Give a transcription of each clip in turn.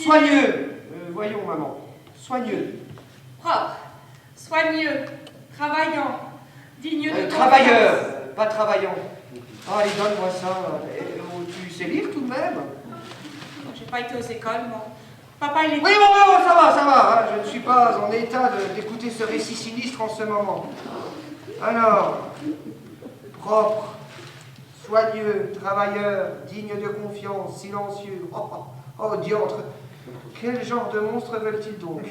Soigneux. Voyons, maman. Soigneux. Propre. Soigneux. Travaillant. Digne de Travailleur, pas travaillant. Ah, allez, donne-moi ça. Tu sais lire tout de même? J'ai pas été aux écoles, moi. Papa, il est... Oui, bon, ça va. Hein. Je ne suis pas en état d'écouter ce récit sinistre en ce moment. Alors, propre, soigneux, travailleur, digne de confiance, silencieux. Oh, diantre. Quel genre de monstres veulent-ils donc?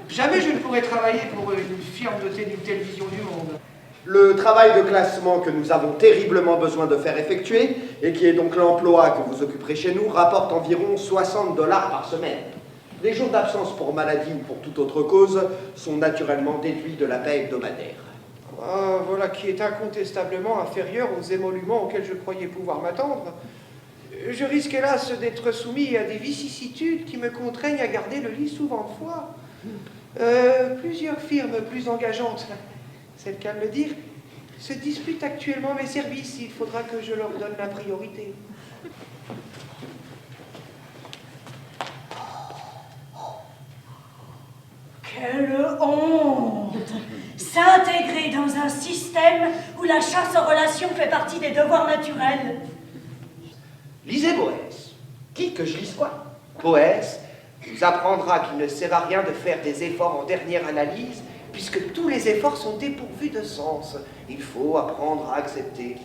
Jamais je ne pourrais travailler pour une firme dotée d'une telle vision du monde. Le travail de classement que nous avons terriblement besoin de faire effectuer, et qui est donc l'emploi que vous occuperez chez nous, rapporte environ 60 $ par semaine. Les jours d'absence pour maladie ou pour toute autre cause sont naturellement déduits de la paie hebdomadaire. Voilà qui est incontestablement inférieur aux émoluments auxquels je croyais pouvoir m'attendre. Je risque hélas d'être soumis à des vicissitudes qui me contraignent à garder le lit souvent de fois. Plusieurs firmes plus engageantes, c'est le cas de le dire, se disputent actuellement mes services. Il faudra que je leur donne la priorité. Quelle honte! S'intégrer dans un système où la chasse aux relations fait partie des devoirs naturels. Lisez Boès. Qui que je lise quoi? Boès vous apprendra qu'il ne sert à rien de faire des efforts en dernière analyse, puisque tous les efforts sont dépourvus de sens. Il faut apprendre à accepter.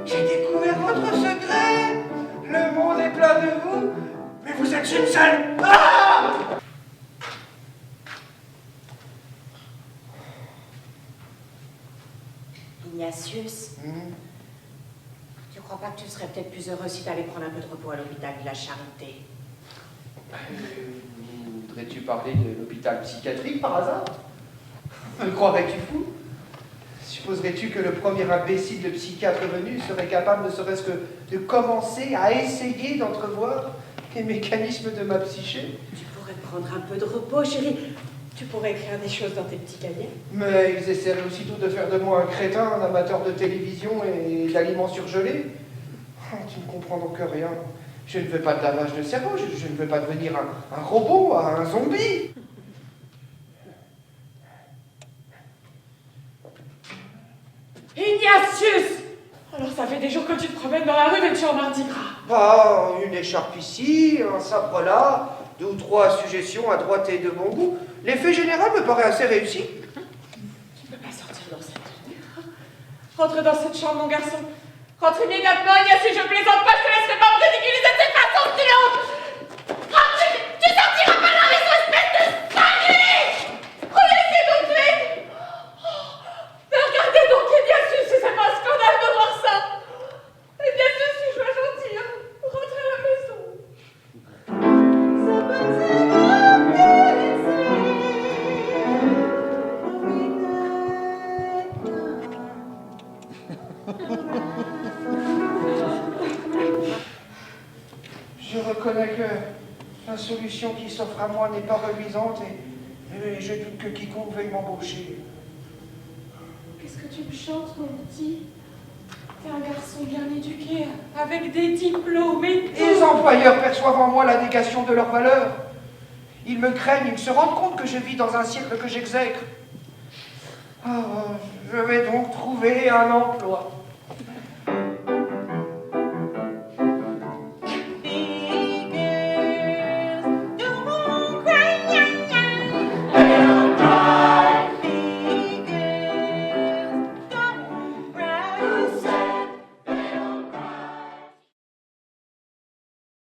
J'ai découvert votre secret. Le monde est plein de vous, mais vous êtes une seule. Ah! Ignatius, tu crois pas que tu serais peut-être plus heureux si t'allais prendre un peu de repos à l'hôpital de la Charité? Voudrais-tu parler de l'hôpital psychiatrique par hasard? Me croirais-tu fou? Supposerais-tu que le premier imbécile de psychiatre venu serait capable ne serait-ce que de commencer à essayer d'entrevoir les mécanismes de ma psyché? Tu pourrais prendre un peu de repos, chérie. Tu pourrais écrire des choses dans tes petits cahiers. Mais ils essaieraient aussitôt de faire de moi un crétin, un amateur de télévision et d'aliments surgelés. Oh, tu ne comprends donc rien. Je ne veux pas de lavage de cerveau, je ne veux pas devenir un robot, un zombie. Ignatius! Alors ça fait des jours que tu te promènes dans la rue mais tu en mardi gras. Ah, une écharpe ici, un sabre là, 2 ou 3 suggestions à droite et de bon goût. L'effet général me paraît assez réussi. Tu ne peux pas sortir dans cette tenue. Rentre dans cette chambre, mon garçon. Rentre immédiatement, Ignatius, je plaisante pas, je te laisserai pas me ridiculiser de cette façon, silence! Rentre, tu sortiras pas de la maison, espèce de saleté! Revenez tout de suite! Mais regardez donc, Ignatius, si c'est pas un scandale de voir ça! Ignatius, suis-je gentil, hein? Rentre à la maison. Je reconnais que la solution qui s'offre à moi n'est pas reluisante et je doute que quiconque veuille m'embaucher. Qu'est-ce que tu me chantes, mon petit? T'es un garçon bien éduqué, avec des diplômes et tout. Les employeurs perçoivent en moi la négation de leur valeur. Ils me craignent, ils se rendent compte que je vis dans un siècle que j'exècre. Ah, je vais donc trouver un emploi.